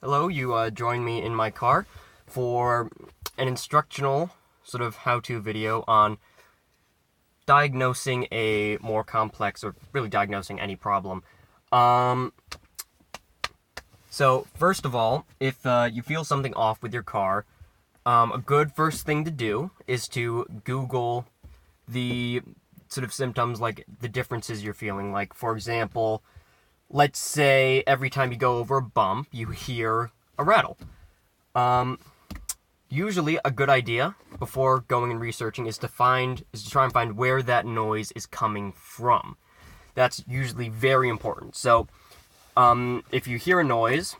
Hello, you joined me in my car for an instructional sort of how-to video on diagnosing a more complex, or really diagnosing any problem. So first of all, if you feel something off with your car, a good first thing to do is to Google the sort of symptoms, like the differences you're feeling. Like, for example, let's say every time you go over a bump, you hear a rattle. Usually a good idea before going and researching is to try and find where that noise is coming from. That's usually very important. So, if you hear a noise,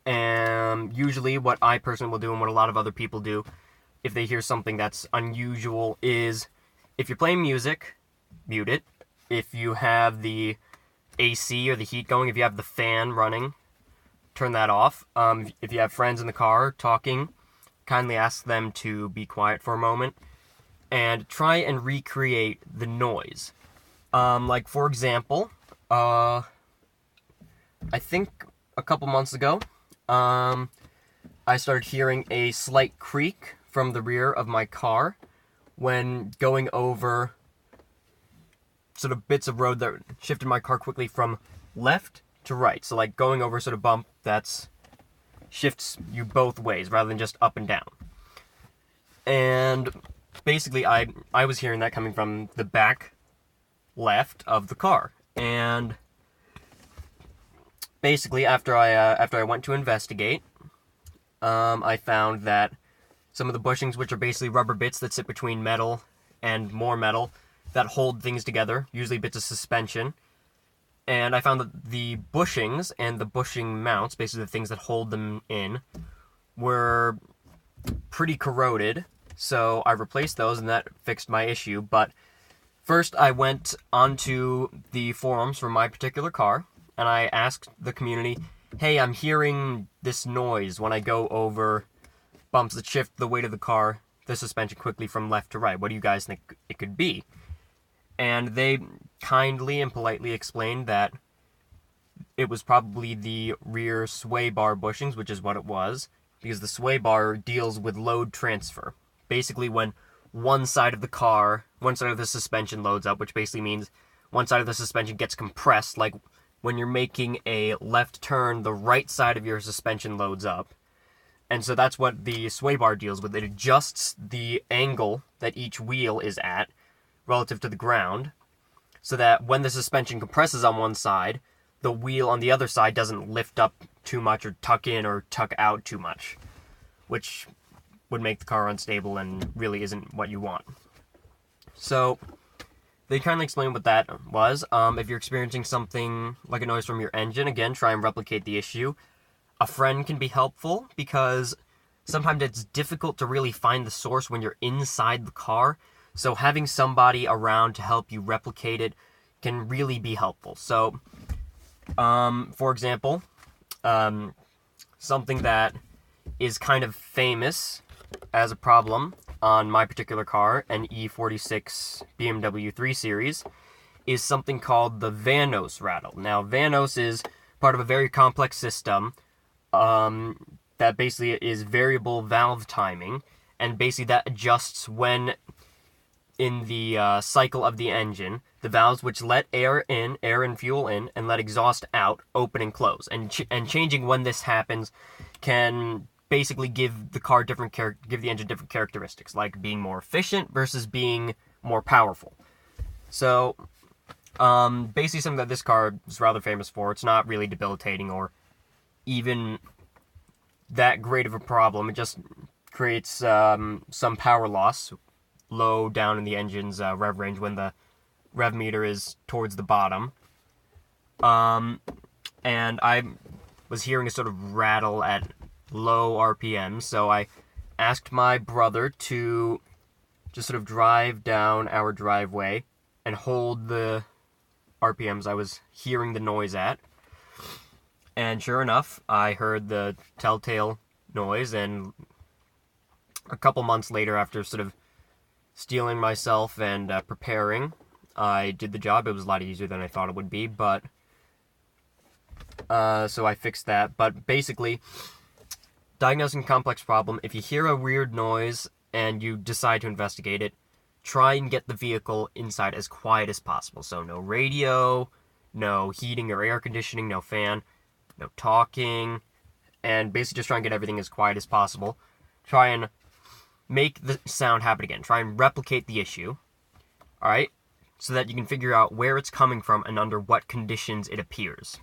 and usually what I personally will do and what a lot of other people do if they hear something that's unusual is, if you're playing music, mute it. If you have the AC or the heat going, if you have the fan running, turn that off. If you have friends in the car talking, kindly ask them to be quiet for a moment and try and recreate the noise. Like, for example, I think a couple months ago, I started hearing a slight creak from the rear of my car when going over sort of bits of road that shifted my car quickly from left to right. So, like, going over sort of bump that's shifts you both ways rather than just up and down. And basically I was hearing that coming from the back left of the car. And basically after I went to investigate, I found that some of the bushings, which are basically rubber bits that sit between metal and more metal that hold things together, usually bits of suspension. And I found that the bushings and the bushing mounts, basically the things that hold them in, were pretty corroded. So I replaced those, and that fixed my issue. But first I went onto the forums for my particular car, and I asked the community, hey, I'm hearing this noise when I go over bumps that shift the weight of the car, the suspension, quickly from left to right. What do you guys think it could be? And they kindly and politely explained that it was probably the rear sway bar bushings, which is what it was, because the sway bar deals with load transfer. Basically, when one side of the suspension loads up, which basically means one side of the suspension gets compressed, like when you're making a left turn, the right side of your suspension loads up. And so that's what the sway bar deals with. It adjusts the angle that each wheel is at relative to the ground, so that when the suspension compresses on one side, the wheel on the other side doesn't lift up too much or tuck in or tuck out too much, which would make the car unstable and really isn't what you want. So they kindly explained what that was. If you're experiencing something like a noise from your engine, again, try and replicate the issue. A friend can be helpful, because sometimes it's difficult to really find the source when you're inside the car. So having somebody around to help you replicate it can really be helpful. So, for example, something that is kind of famous as a problem on my particular car, an E46 BMW 3 Series, is something called the Vanos rattle. Now, Vanos is part of a very complex system that basically is variable valve timing, and basically that adjusts when in the cycle of the engine, the valves which let air and fuel in, and let exhaust out, open and close. And changing when this happens can basically give the engine different characteristics, like being more efficient versus being more powerful. So, basically something that this car is rather famous for. It's not really debilitating or even that great of a problem. It just creates some power loss low down in the engine's rev range when the rev meter is towards the bottom. And I was hearing a sort of rattle at low RPM, so I asked my brother to just sort of drive down our driveway and hold the RPMs I was hearing the noise at. And sure enough, I heard the telltale noise, and a couple months later, after sort of steeling myself and preparing, I did the job. It was a lot easier than I thought it would be, but So I fixed that. But basically, diagnosing a complex problem, if you hear a weird noise and you decide to investigate it, try and get the vehicle inside as quiet as possible. So no radio, no heating or air conditioning, no fan, no talking, and basically just try and get everything as quiet as possible. Try and make the sound happen again. Try and replicate the issue, alright? So that you can figure out where it's coming from and under what conditions it appears.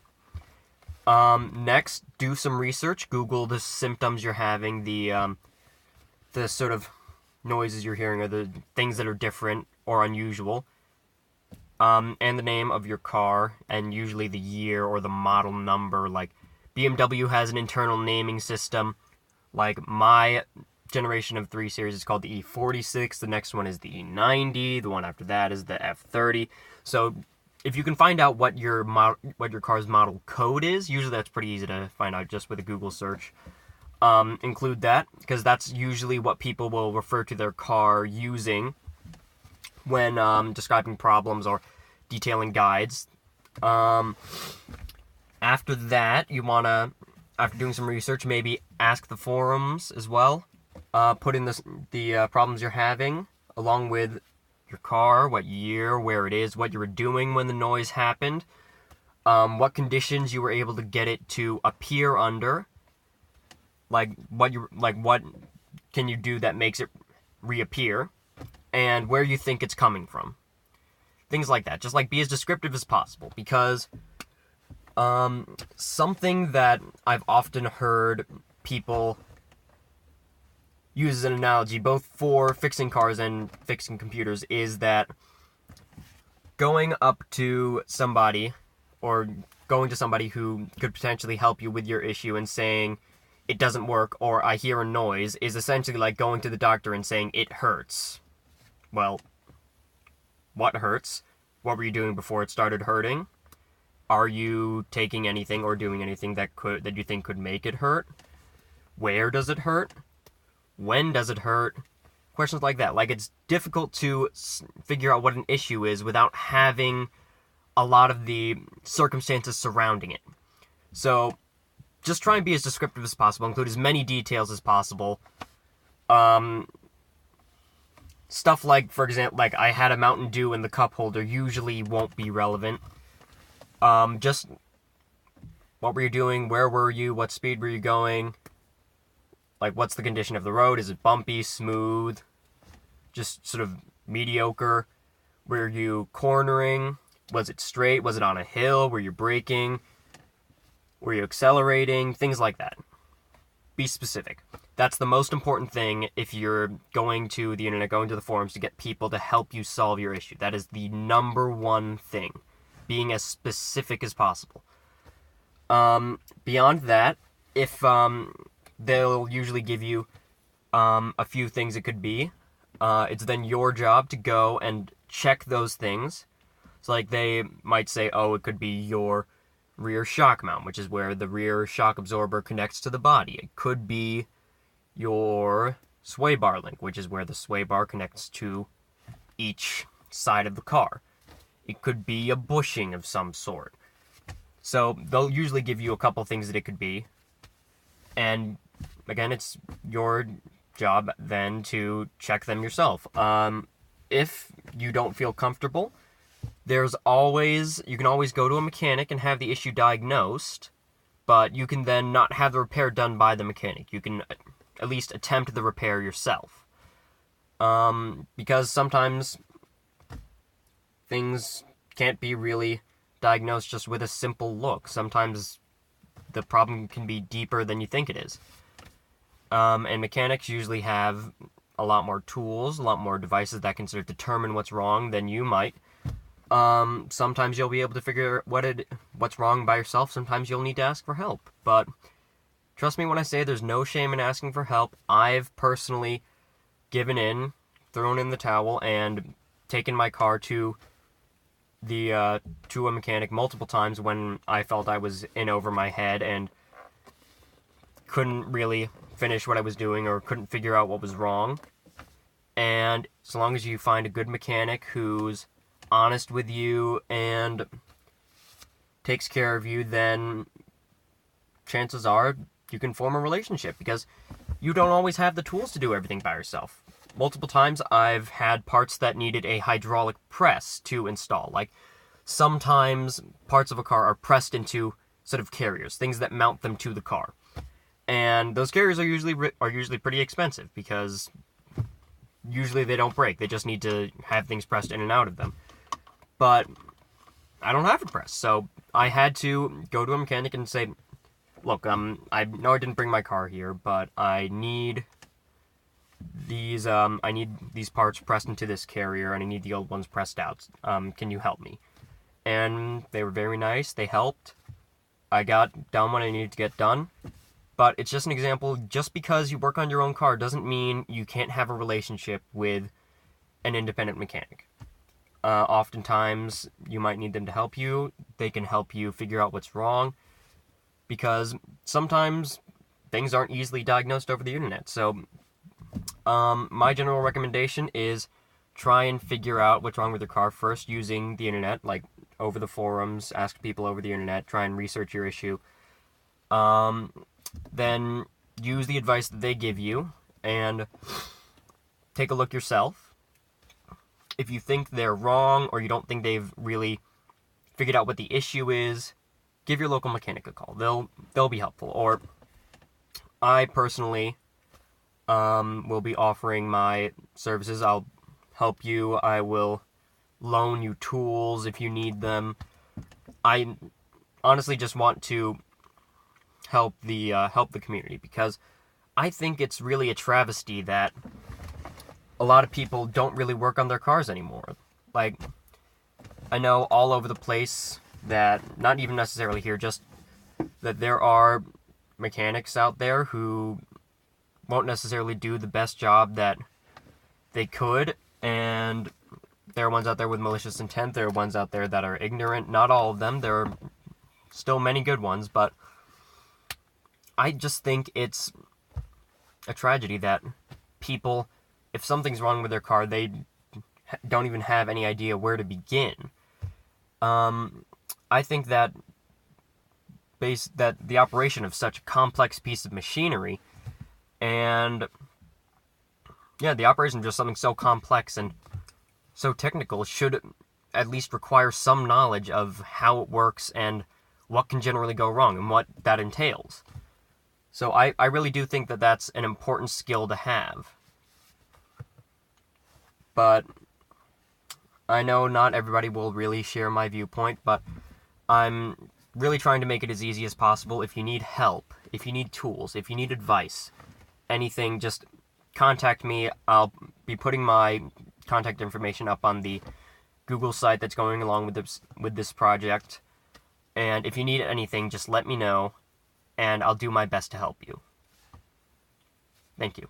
Next, do some research. Google the symptoms you're having, the sort of noises you're hearing, or the things that are different or unusual, and the name of your car, and usually the year or the model number. Like, BMW has an internal naming system. Like, my generation of 3 Series is called the E46, the next one is the E90, the one after that is the F30. So if you can find out what your car's model code is, usually that's pretty easy to find out just with a Google search. Include that, because that's usually what people will refer to their car using when describing problems or detailing guides. After that, you want to, after doing some research, maybe ask the forums as well. Put in the problems you're having, along with your car, what year, where it is, what you were doing when the noise happened, what conditions you were able to get it to appear under, what can you do that makes it reappear, and where you think it's coming from. Things like that. Just be as descriptive as possible, because something that I've often heard people use as an analogy, both for fixing cars and fixing computers, is that going up to somebody, or going to somebody who could potentially help you with your issue and saying, it doesn't work, or I hear a noise, is essentially like going to the doctor and saying, it hurts. Well, what hurts? What were you doing before it started hurting? Are you taking anything or doing anything that you think could make it hurt? Where does it hurt? When does it hurt? Questions like that. It's difficult to figure out what an issue is without having a lot of the circumstances surrounding it. So, just try and be as descriptive as possible, include as many details as possible. Stuff like, for example, I had a Mountain Dew in the cup holder usually won't be relevant. Just, what were you doing? Where were you? What speed were you going? What's the condition of the road? Is it bumpy, smooth, just sort of mediocre? Were you cornering? Was it straight? Was it on a hill? Were you braking? Were you accelerating? Things like that. Be specific. That's the most important thing if you're going to the internet, going to the forums to get people to help you solve your issue. That is the number one thing. Being as specific as possible. Beyond that, if they'll usually give you a few things it could be, it's then your job to go and check those things. So they might say, oh, it could be your rear shock mount, which is where the rear shock absorber connects to the body. It could be your sway bar link, which is where the sway bar connects to each side of the car. It could be a bushing of some sort. So they'll usually give you a couple things that it could be. And again, it's your job then to check them yourself. If you don't feel comfortable, you can always go to a mechanic and have the issue diagnosed, but you can then not have the repair done by the mechanic. You can at least attempt the repair yourself. Because sometimes things can't be really diagnosed just with a simple look. Sometimes the problem can be deeper than you think it is. And mechanics usually have a lot more tools, a lot more devices that can sort of determine what's wrong than you might. Sometimes you'll be able to figure what's wrong by yourself. Sometimes you'll need to ask for help. But trust me when I say there's no shame in asking for help. I've personally given in, thrown in the towel, and taken my car to a mechanic multiple times when I felt I was in over my head and couldn't really finish what I was doing or couldn't figure out what was wrong. And as long as you find a good mechanic who's honest with you and takes care of you, then chances are you can form a relationship, because you don't always have the tools to do everything by yourself. Multiple times I've had parts that needed a hydraulic press to install. Like, sometimes parts of a car are pressed into sort of carriers, things that mount them to the car. And those carriers are usually pretty expensive, because usually they don't break. They just need to have things pressed in and out of them. But I don't have a press, so I had to go to a mechanic and say, look, I know I didn't bring my car here, but I need these parts pressed into this carrier, and I need the old ones pressed out. Can you help me? And they were very nice. They helped. I got done what I needed to get done. But it's just an example. Just because you work on your own car doesn't mean you can't have a relationship with an independent mechanic. Oftentimes, you might need them to help you. They can help you figure out what's wrong, because sometimes things aren't easily diagnosed over the internet. So, my general recommendation is try and figure out what's wrong with your car first using the internet, like over the forums, ask people over the internet, try and research your issue. Then use the advice that they give you, and take a look yourself. If you think they're wrong, or you don't think they've really figured out what the issue is, give your local mechanic a call. They'll be helpful. Or I personally will be offering my services. I'll help you. I will loan you tools if you need them. I honestly just want to help the community, because I think it's really a travesty that a lot of people don't really work on their cars anymore. Like, I know all over the place that, not even necessarily here, just that there are mechanics out there who won't necessarily do the best job that they could, and there are ones out there with malicious intent. There are ones out there that are ignorant. Not all of them. There are still many good ones, but I just think it's a tragedy that people, if something's wrong with their car, they don't even have any idea where to begin. I think that the operation of such a complex piece of machinery, and the operation of just something so complex and so technical, should at least require some knowledge of how it works and what can generally go wrong and what that entails. So I really do think that that's an important skill to have. But I know not everybody will really share my viewpoint, but I'm really trying to make it as easy as possible. If you need help, if you need tools, if you need advice, anything, just contact me. I'll be putting my contact information up on the Google site that's going along with this project. And if you need anything, just let me know, and I'll do my best to help you. Thank you.